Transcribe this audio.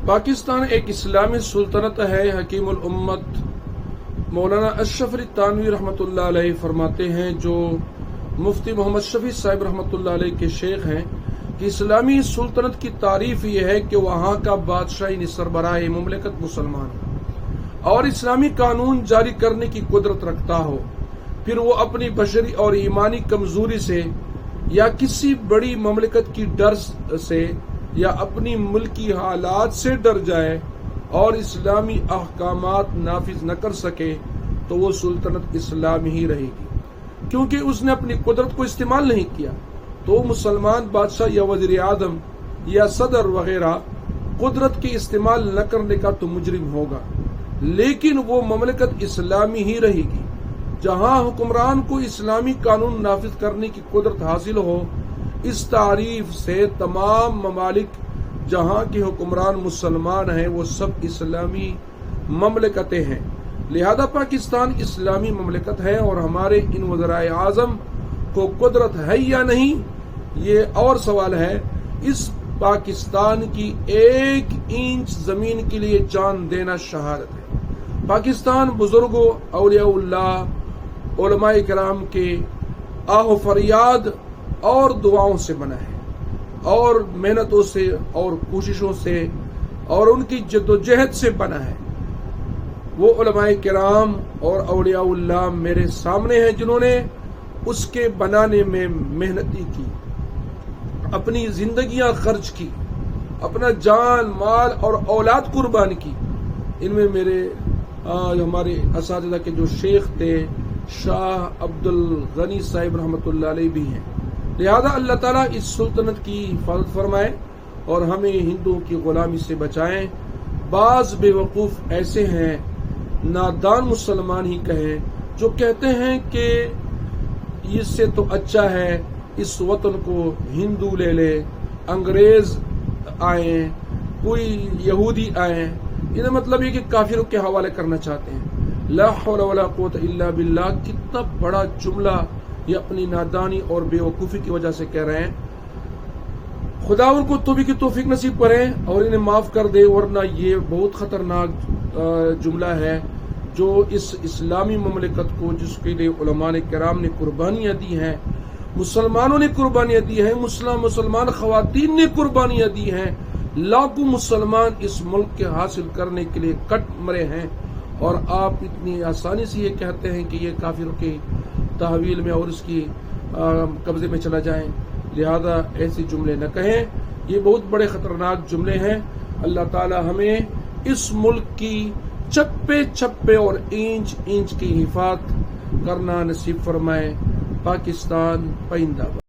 پاکستان ایک اسلامی سلطنت ہے۔ حکیم الامت مولانا اشرف علی تھانوی رحمۃ اللہ علیہ فرماتے ہیں، جو مفتی محمد شفیع صاحب رحمۃ اللہ علیہ کے شیخ ہیں، کہ اسلامی سلطنت کی تعریف یہ ہے کہ وہاں کا بادشاہ یعنی سربراہ مملکت مسلمان ہو اور اسلامی قانون جاری کرنے کی قدرت رکھتا ہو، پھر وہ اپنی بشری اور ایمانی کمزوری سے یا کسی بڑی مملکت کی ڈر سے یا اپنی ملکی حالات سے ڈر جائے اور اسلامی احکامات نافذ نہ کر سکے تو وہ سلطنت اسلامی ہی رہے گی، کیونکہ اس نے اپنی قدرت کو استعمال نہیں کیا تو مسلمان بادشاہ یا وزیر اعظم یا صدر وغیرہ قدرت کے استعمال نہ کرنے کا تو مجرم ہوگا، لیکن وہ مملکت اسلامی ہی رہے گی جہاں حکمران کو اسلامی قانون نافذ کرنے کی قدرت حاصل ہو۔ اس تعریف سے تمام ممالک جہاں کے حکمران مسلمان ہیں وہ سب اسلامی مملکتیں ہیں، لہذا پاکستان اسلامی مملکت ہے اور ہمارے ان وزرائے اعظم کو قدرت ہے یا نہیں یہ اور سوال ہے۔ اس پاکستان کی 1 انچ زمین کے لیے جان دینا شہادت ہے۔ پاکستان بزرگوں، اولیاء اللہ، علماء کرام کے آہ و فریاد اور دعاؤں سے بنا ہے اور محنتوں سے اور کوششوں سے اور ان کی جد و جہد سے بنا ہے۔ وہ علماء کرام اور اولیاء اللہ میرے سامنے ہیں جنہوں نے اس کے بنانے میں محنتی کی، اپنی زندگیاں خرچ کی، اپنا جان مال اور اولاد قربان کی۔ ان میں ہمارے اساتذہ کے جو شیخ تھے شاہ عبد الغنی صاحب رحمۃ اللہ علیہ بھی ہیں، لہذا اللہ تعالیٰ اس سلطنت کی حفاظت فرمائے اور ہمیں ہندوؤں کی غلامی سے بچائیں۔ بعض بے وقوف ایسے ہیں، نادان مسلمان ہی کہیں، جو کہتے ہیں کہ اس سے تو اچھا ہے اس وطن کو ہندو لے لے، انگریز آئیں، کوئی یہودی آئیں، یہ مطلب یہ کہ کافروں کے حوالے کرنا چاہتے ہیں۔ لا حول ولا قوت الا باللہ، کتنا بڑا جملہ یہ اپنی نادانی اور بے وقوفی کی وجہ سے کہہ رہے ہیں۔ خدا ان کو توبہ کی توفیق نصیب کرے اور انہیں معاف کر دے، ورنہ یہ بہت خطرناک جملہ ہے جو اس اسلامی مملکت کو، جس کے لیے علماء کرام نے قربانیاں دی ہیں، مسلمانوں نے قربانیاں دی ہیں، مسلمان خواتین نے قربانیاں دی ہیں، لاکھوں مسلمان اس ملک کے حاصل کرنے کے لیے کٹ مرے ہیں، اور آپ اتنی آسانی سے یہ کہتے ہیں کہ یہ کافروں کے تحویل میں اور اس کی قبضے میں چلا جائیں۔ لہذا ایسے جملے نہ کہیں، یہ بہت بڑے خطرناک جملے ہیں۔ اللہ تعالی ہمیں اس ملک کی چپے چپے اور انچ انچ کی حفاظت کرنا نصیب فرمائے۔ پاکستان پائندہ باد۔